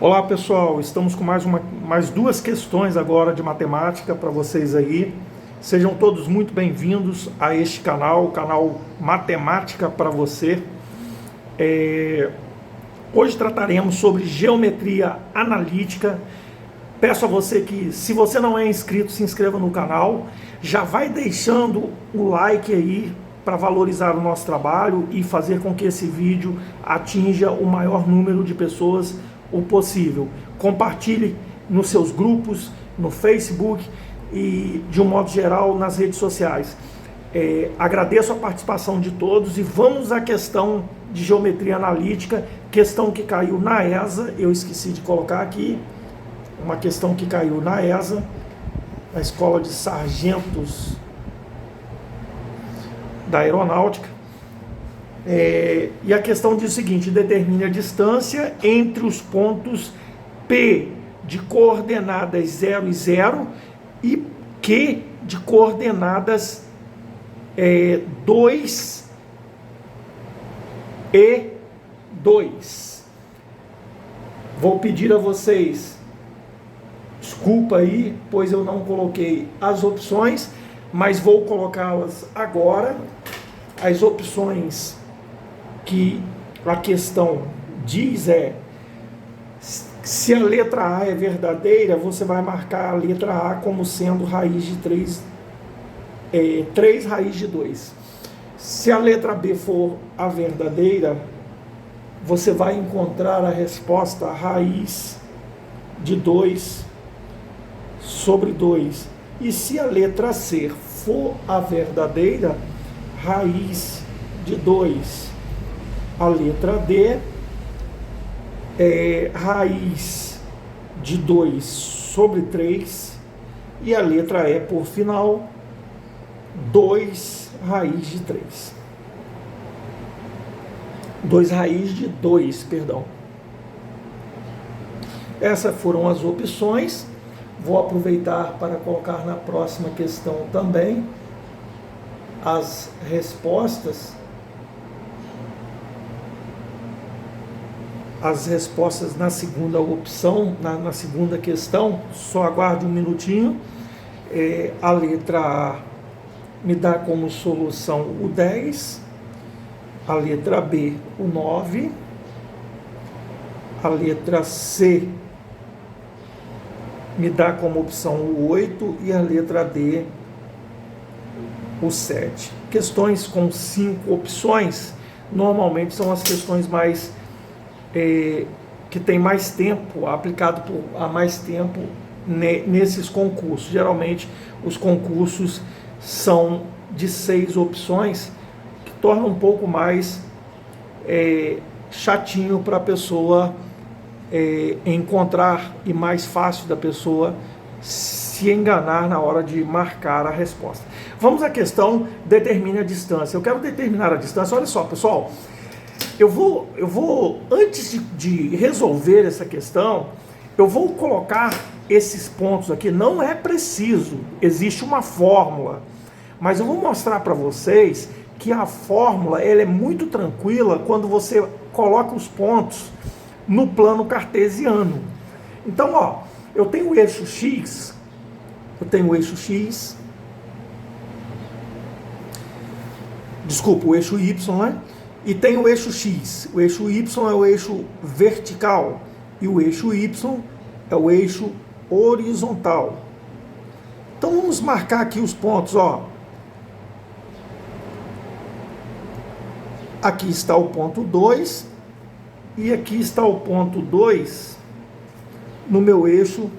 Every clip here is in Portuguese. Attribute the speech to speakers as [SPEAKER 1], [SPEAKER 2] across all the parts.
[SPEAKER 1] Olá pessoal, estamos com mais duas questões agora de matemática para vocês aí. Sejam todos muito bem-vindos a este canal, o canal Matemática para você. Hoje trataremos sobre geometria analítica. Peço a você que, se você não é inscrito, se inscreva no canal. Já vai deixando o like aí para valorizar o nosso trabalho e fazer com que esse vídeo atinja o maior número de pessoas o possível. Compartilhe nos seus grupos, no Facebook e, de um modo geral, nas redes sociais. Agradeço a participação de todos e vamos à questão de geometria analítica, questão que caiu na ESA, eu esqueci de colocar aqui, uma questão que caiu na ESA, na Escola de Sargentos da Aeronáutica. E a questão diz o seguinte: determine a distância entre os pontos P de coordenadas 0 e 0 e Q de coordenadas 2 e 2. Vou pedir a vocês desculpa aí, pois eu não coloquei as opções, mas vou colocá-las agora. As opções que a questão diz se a letra A é verdadeira, você vai marcar a letra A como sendo raiz de 3 raiz de 2. Se a letra B for a verdadeira, você vai encontrar a resposta raiz de 2 sobre 2. E se a letra C for a verdadeira, raiz de 2. A letra D é raiz de 2 sobre 3. E a letra E, por final, 2 raiz de 3. 2 raiz de 2, perdão. Essas foram as opções. Vou aproveitar para colocar na próxima questão também as respostas. As respostas na segunda opção, na segunda questão. Só aguarde um minutinho. A letra A me dá como solução o 10, a letra B o 9, a letra C me dá como opção o 8 e a letra D o 7. Questões com 5 opções normalmente são as questões mais que tem mais tempo, aplicado há mais tempo nesses concursos. Geralmente os concursos são de 6 opções, que torna um pouco mais chatinho para a pessoa encontrar e mais fácil da pessoa se enganar na hora de marcar a resposta. Vamos à questão, determine a distância. Eu quero determinar a distância. Olha só, pessoal, eu vou antes de resolver essa questão, eu vou colocar esses pontos aqui. Não é preciso, existe uma fórmula, mas eu vou mostrar para vocês que a fórmula ela é muito tranquila quando você coloca os pontos no plano cartesiano. Então, ó, eu tenho o eixo X, o eixo Y, né? E tem o eixo X. O eixo Y é o eixo vertical e o eixo Y é o eixo horizontal. Então vamos marcar aqui os pontos, ó. Aqui está o ponto 2 e aqui está o ponto 2 no meu eixo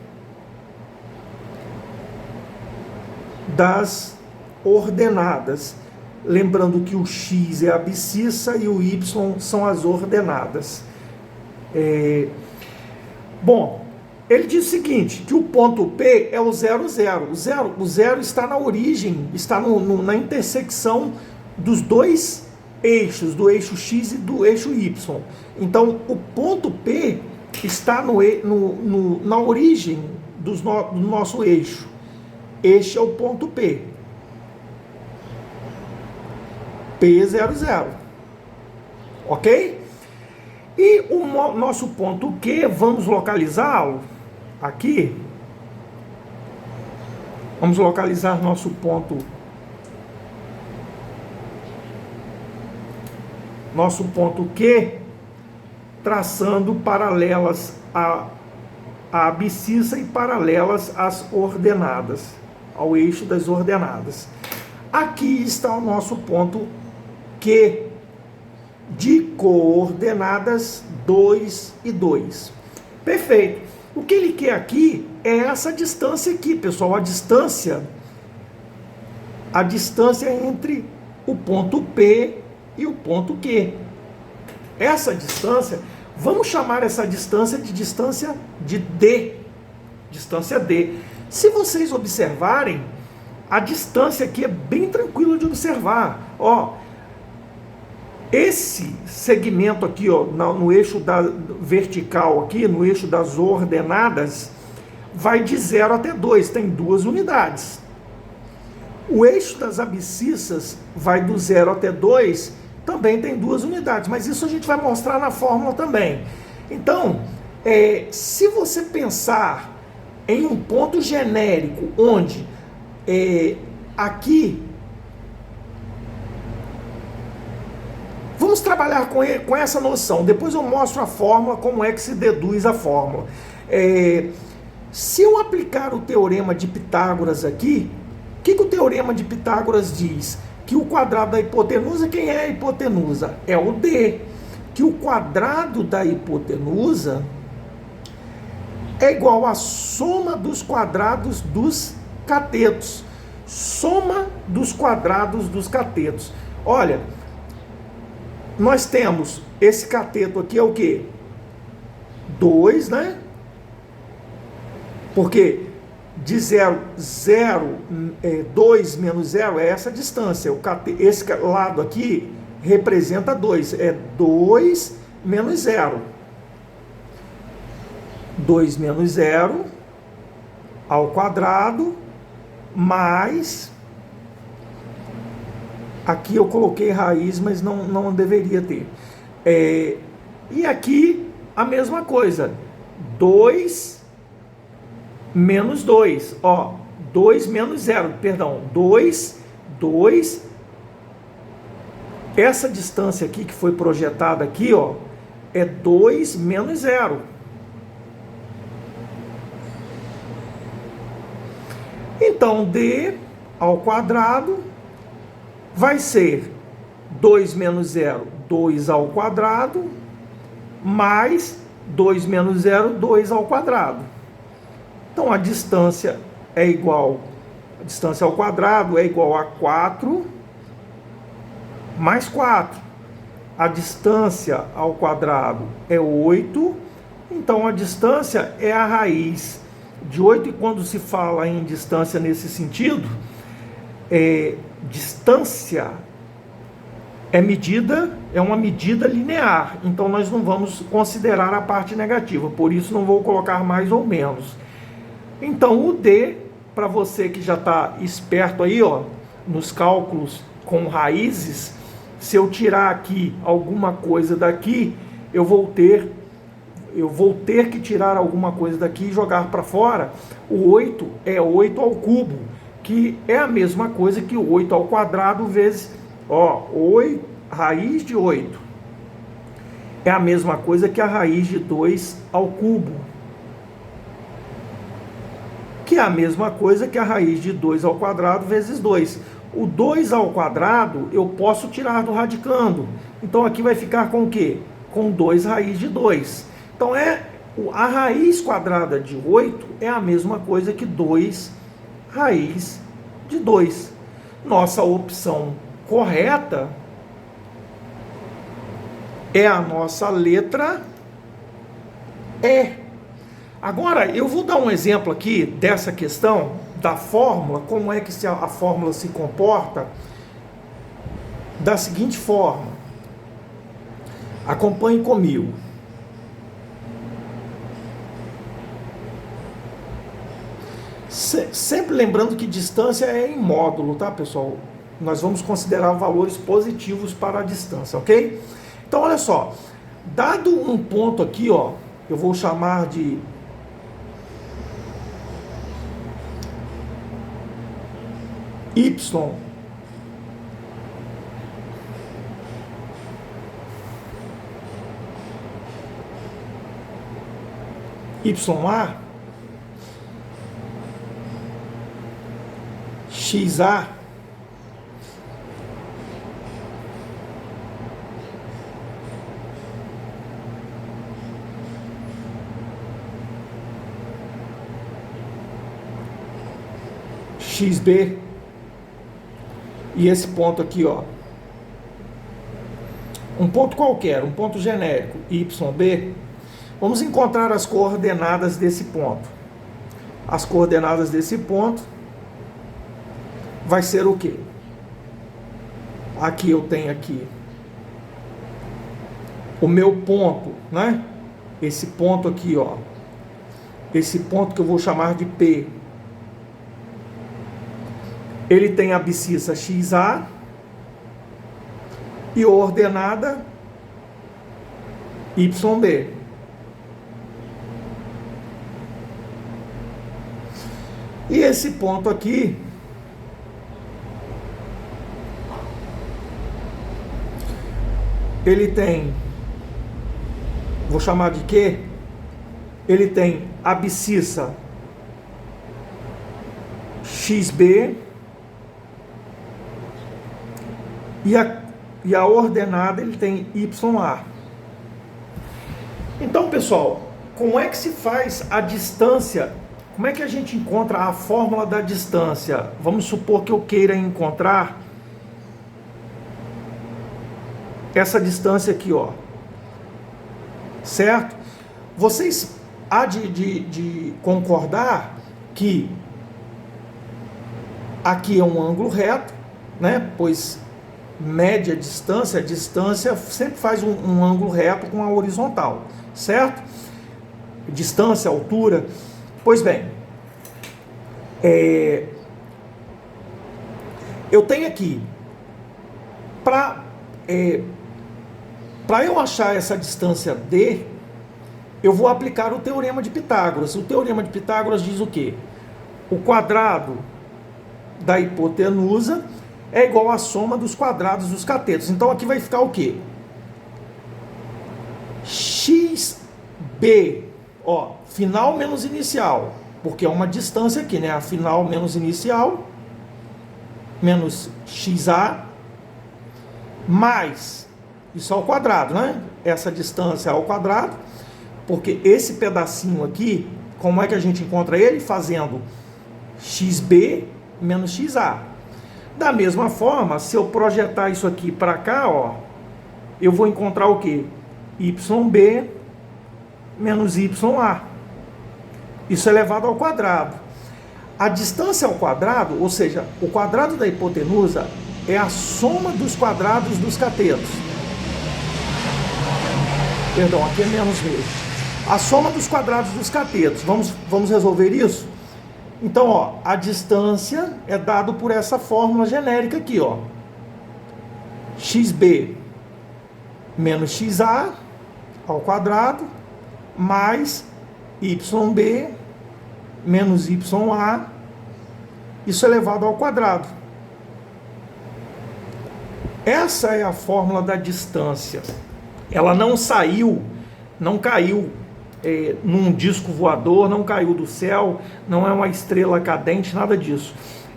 [SPEAKER 1] das ordenadas. Lembrando que o X é a abscissa e o Y são as ordenadas. Bom, ele diz o seguinte, que o ponto P é o 0, 0. O 0 está na origem, está na intersecção dos dois eixos, do eixo X e do eixo Y. Então, o ponto P está na origem do nosso eixo. Este é o ponto P. P00. Ok? E o nosso ponto Q, vamos localizá-lo aqui. Vamos localizar nosso ponto Q, traçando paralelas à abscissa e paralelas às ordenadas, ao eixo das ordenadas. Aqui está o nosso ponto Q, de coordenadas 2 e 2. Perfeito. O que ele quer aqui é essa distância aqui, pessoal, a distância entre o ponto P e o ponto Q. Essa distância, vamos chamar essa distância de distância de D. Distância D. Se vocês observarem, a distância aqui é bem tranquila de observar. Ó, esse segmento aqui, ó, no eixo vertical aqui, no eixo das ordenadas, vai de 0 até 2, tem 2 unidades. O eixo das abscissas vai do 0 até 2, também tem 2 unidades, mas isso a gente vai mostrar na fórmula também. Então, se você pensar em um ponto genérico, onde aqui, vamos trabalhar com essa noção, depois eu mostro a fórmula, como é que se deduz a fórmula. Se eu aplicar o teorema de Pitágoras aqui, o que o teorema de Pitágoras diz? Que o quadrado da hipotenusa, quem é a hipotenusa? É o D. Que o quadrado da hipotenusa é igual à soma dos quadrados dos catetos. Soma dos quadrados dos catetos. Olha, nós temos esse cateto aqui, é o quê? 2, né? Porque de 2 menos 0 é essa distância. Esse lado aqui representa 2. É 2 menos 0. 2 menos 0 ao quadrado, mais... Aqui eu coloquei raiz, mas não deveria ter. E aqui a mesma coisa. 2 menos 2. Ó, 2 menos 0, perdão. 2. Essa distância aqui que foi projetada aqui, ó, é 2 menos 0. Então, D ao quadrado vai ser 2 menos 0, 2 ao quadrado, mais 2 menos 0, 2 ao quadrado. Então, a distância é igual, a distância ao quadrado é igual a 4 mais 4. A distância ao quadrado é 8, então a distância é a raiz de 8, e quando se fala em distância nesse sentido, distância é uma medida linear, então nós não vamos considerar a parte negativa, por isso não vou colocar mais ou menos. Então o D, para você que já está esperto aí, ó, nos cálculos com raízes, se eu tirar aqui alguma coisa daqui, eu vou ter que tirar alguma coisa daqui e jogar para fora. O 8 é 8 ao cubo, que é a mesma coisa que o 8 ao quadrado vezes, ó, 8, raiz de 8. É a mesma coisa que a raiz de 2 ao cubo, que é a mesma coisa que a raiz de 2 ao quadrado vezes 2. O 2 ao quadrado eu posso tirar do radicando. Então aqui vai ficar com o quê? Com 2 raiz de 2. Então a raiz quadrada de 8 é a mesma coisa que 2 raiz de 2. Nossa opção correta é a nossa letra E. Agora, eu vou dar um exemplo aqui dessa questão da fórmula, como é que a fórmula se comporta, da seguinte forma. Acompanhe comigo. Sempre lembrando que distância é em módulo, tá, pessoal? Nós vamos considerar valores positivos para a distância, ok? Então, olha só. Dado um ponto aqui, ó, eu vou chamar de Y YA, XA, XB, e esse ponto aqui, ó, um ponto qualquer, um ponto genérico, YB, vamos encontrar as coordenadas desse ponto. As coordenadas desse ponto vai ser o quê? Aqui eu tenho aqui o meu ponto, né? Esse ponto aqui, ó. Esse ponto que eu vou chamar de P. Ele tem a abscissa XA e ordenada YB. E esse ponto aqui ele tem, vou chamar de Q, ele tem abscissa XB e a ordenada ele tem YA. Então, pessoal, como é que se faz a distância? Como é que a gente encontra a fórmula da distância? Vamos supor que eu queira encontrar essa distância aqui, ó. Certo? Vocês há de concordar que aqui é um ângulo reto, né? Pois média distância, a distância sempre faz um ângulo reto com a horizontal, certo? Distância, altura. Pois bem, eu tenho aqui, para eu achar essa distância D, eu vou aplicar o Teorema de Pitágoras. O Teorema de Pitágoras diz o quê? O quadrado da hipotenusa é igual à soma dos quadrados dos catetos. Então aqui vai ficar o quê? XB, ó, final menos inicial, porque é uma distância aqui, né? A final menos inicial, menos XA, mais, isso ao quadrado, né? Essa distância ao quadrado, porque esse pedacinho aqui, como é que a gente encontra ele? Fazendo XB menos XA. Da mesma forma, se eu projetar isso aqui para cá, ó, eu vou encontrar o quê? YB menos YA. Isso elevado ao quadrado. A distância ao quadrado, ou seja, o quadrado da hipotenusa é a soma dos quadrados dos catetos. Perdão, aqui é menos mesmo. A soma dos quadrados dos catetos. Vamos resolver isso? Então, ó, a distância é dado por essa fórmula genérica aqui, ó. XB menos XA ao quadrado mais YB menos YA, isso elevado ao quadrado. Essa é a fórmula da distância. Ela não caiu num disco voador, não caiu do céu, não é uma estrela cadente, nada disso.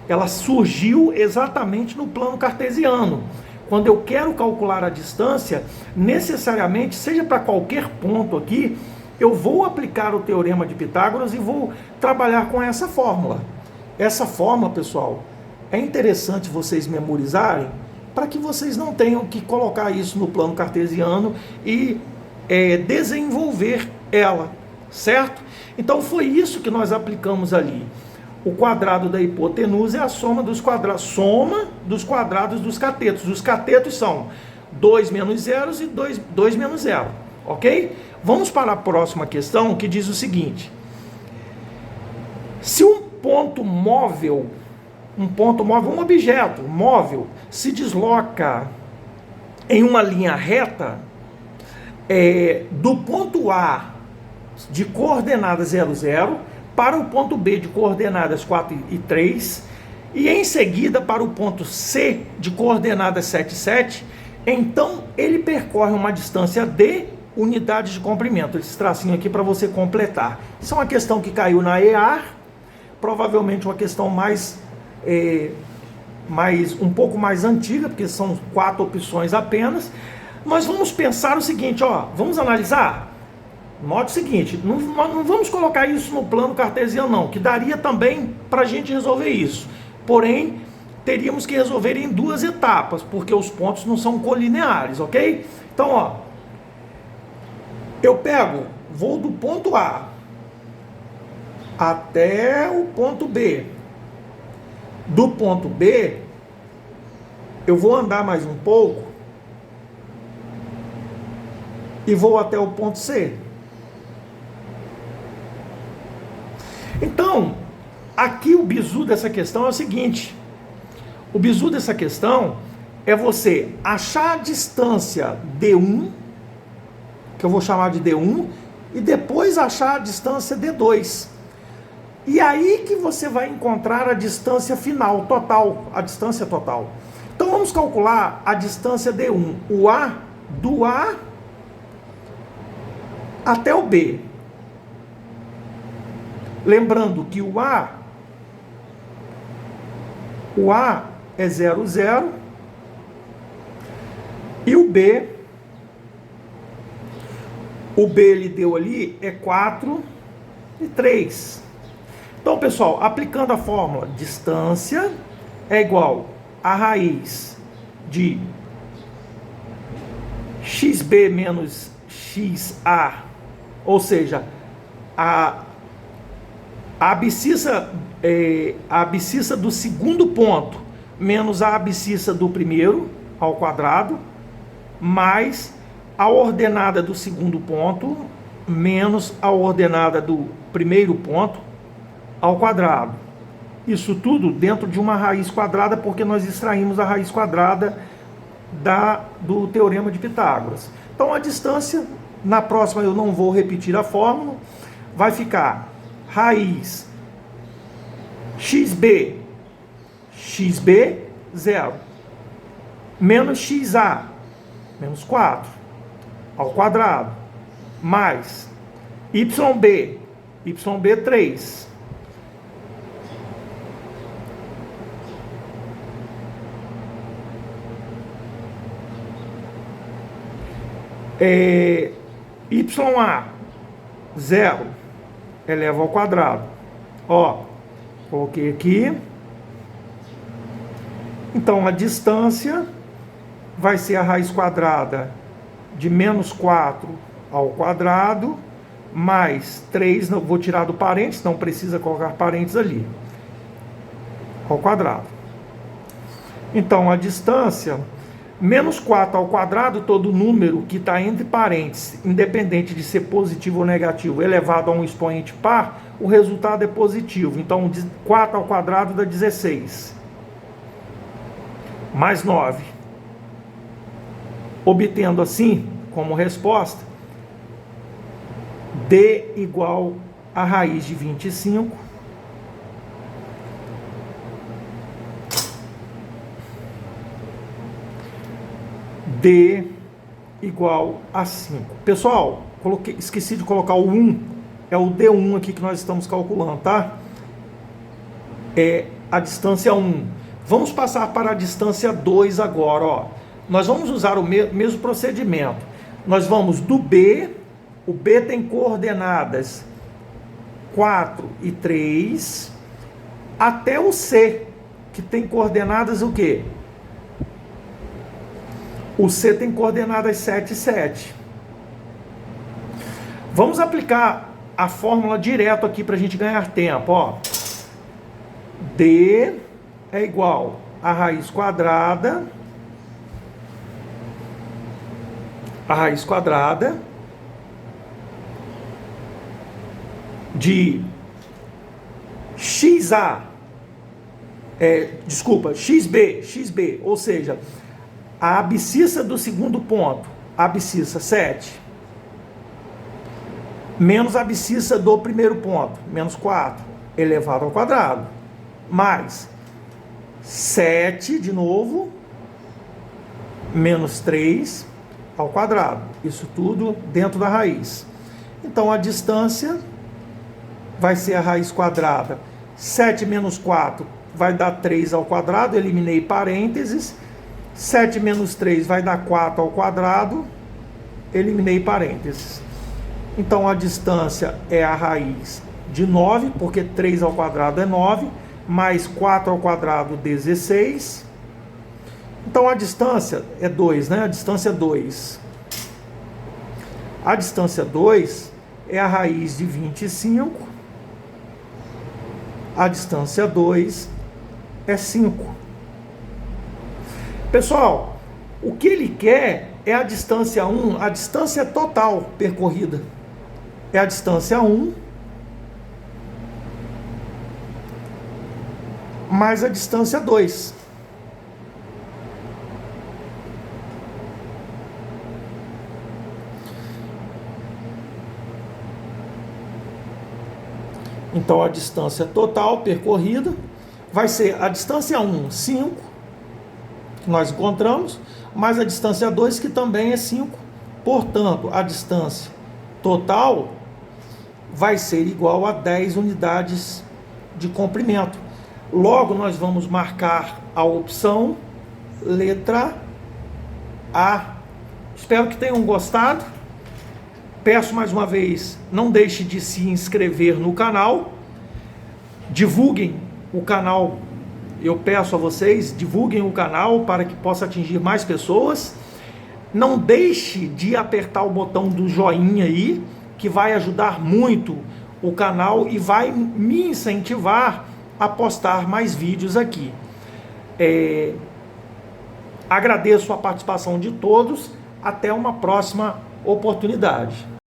[SPEAKER 1] Ela surgiu exatamente no plano cartesiano. Quando eu quero calcular a distância, necessariamente, seja para qualquer ponto aqui, eu vou aplicar o Teorema de Pitágoras e vou trabalhar com essa fórmula. Essa fórmula, pessoal, é interessante vocês memorizarem para que vocês não tenham que colocar isso no plano cartesiano e desenvolver ela, certo? Então foi isso que nós aplicamos ali. O quadrado da hipotenusa é a soma dos quadrados dos catetos. Os catetos são 2 menos zeros e 2 menos zero, ok? Vamos para a próxima questão, que diz o seguinte: se um móvel, um objeto móvel, se desloca em uma linha reta, do ponto A de coordenadas 0, 0 para o ponto B de coordenadas 4 e 3 e em seguida para o ponto C de coordenadas 7 e 7, então ele percorre uma distância de unidades de comprimento. Esse tracinho aqui para você completar. Isso é uma questão que caiu na EAR, provavelmente uma questão um pouco mais antiga, porque são 4 opções apenas. Nós vamos pensar o seguinte, vamos analisar. Note o seguinte, não vamos colocar isso no plano cartesiano não, que daria também para a gente resolver isso. Porém, teríamos que resolver em 2 etapas, porque os pontos não são colineares, ok? Então, eu vou do ponto A até o ponto B. Do ponto B, eu vou andar mais um pouco e vou até o ponto C. Então, aqui o bizu dessa questão é o seguinte. O bizu dessa questão é você achar a distância D1, que eu vou chamar de D1, e depois achar a distância D2. E aí que você vai encontrar a distância final, total, a distância total. Então vamos calcular a distância D1, o A, do A até o B. Lembrando que o A é 0, 0, e o B ele deu ali é 4 e 3. Então, pessoal, aplicando a fórmula, distância é igual a raiz de xb menos xa, ou seja, a abscissa do segundo ponto menos a abscissa do primeiro ao quadrado, mais a ordenada do segundo ponto menos a ordenada do primeiro ponto ao quadrado. Isso tudo dentro de uma raiz quadrada, porque nós extraímos a raiz quadrada do Teorema de Pitágoras. Então a distância, na próxima eu não vou repetir a fórmula, vai ficar raiz xb 0, menos xa, menos 4, ao quadrado, mais yb 3, YA 0 eleva ao quadrado. Coloquei aqui. Então a distância vai ser a raiz quadrada de menos 4 ao quadrado, mais 3, não, vou tirar do parênteses, não precisa colocar parênteses ali, ao quadrado. Então a distância, menos 4 ao quadrado, todo número que está entre parênteses, independente de ser positivo ou negativo, elevado a um expoente par, o resultado é positivo. Então 4 ao quadrado dá 16. Mais 9. Obtendo assim, como resposta, D igual a raiz de 25 D igual a 5. Pessoal, esqueci de colocar o 1, é o D1 aqui que nós estamos calculando, tá? É a distância 1. Vamos passar para a distância 2 agora, Nós vamos usar o mesmo procedimento. Nós vamos do B, o B tem coordenadas 4 e 3, até o C, que tem coordenadas o quê? O C tem coordenadas 7 e 7. Vamos aplicar a fórmula direto aqui para a gente ganhar tempo, D é igual a raiz quadrada de xb, ou seja, a abscissa do segundo ponto, abscissa 7, menos a abscissa do primeiro ponto, menos 4, elevado ao quadrado, mais 7, de novo, menos 3 ao quadrado. Isso tudo dentro da raiz. Então, a distância vai ser a raiz quadrada. 7 menos 4 vai dar 3 ao quadrado, eliminei parênteses. 7 menos 3 vai dar 4 ao quadrado, eliminei parênteses. Então, a distância é a raiz de 9, porque 3 ao quadrado é 9, mais 4 ao quadrado, 16. Então, a distância é 2, né? A distância é 2. A distância 2 é a raiz de 25. A distância 2 é 5. Pessoal, o que ele quer é a distância 1, a distância total percorrida. É a distância 1 mais a distância 2. Então, a distância total percorrida vai ser a distância 1, 5, que nós encontramos, mais a distância 2, que também é 5. Portanto, a distância total vai ser igual a 10 unidades de comprimento. Logo, nós vamos marcar a opção letra A. Espero que tenham gostado. Peço mais uma vez, não deixe de se inscrever no canal. Divulguem o canal. Eu peço a vocês, divulguem o canal para que possa atingir mais pessoas. Não deixe de apertar o botão do joinha aí, que vai ajudar muito o canal e vai me incentivar a postar mais vídeos aqui. Agradeço a participação de todos. Até uma próxima oportunidade.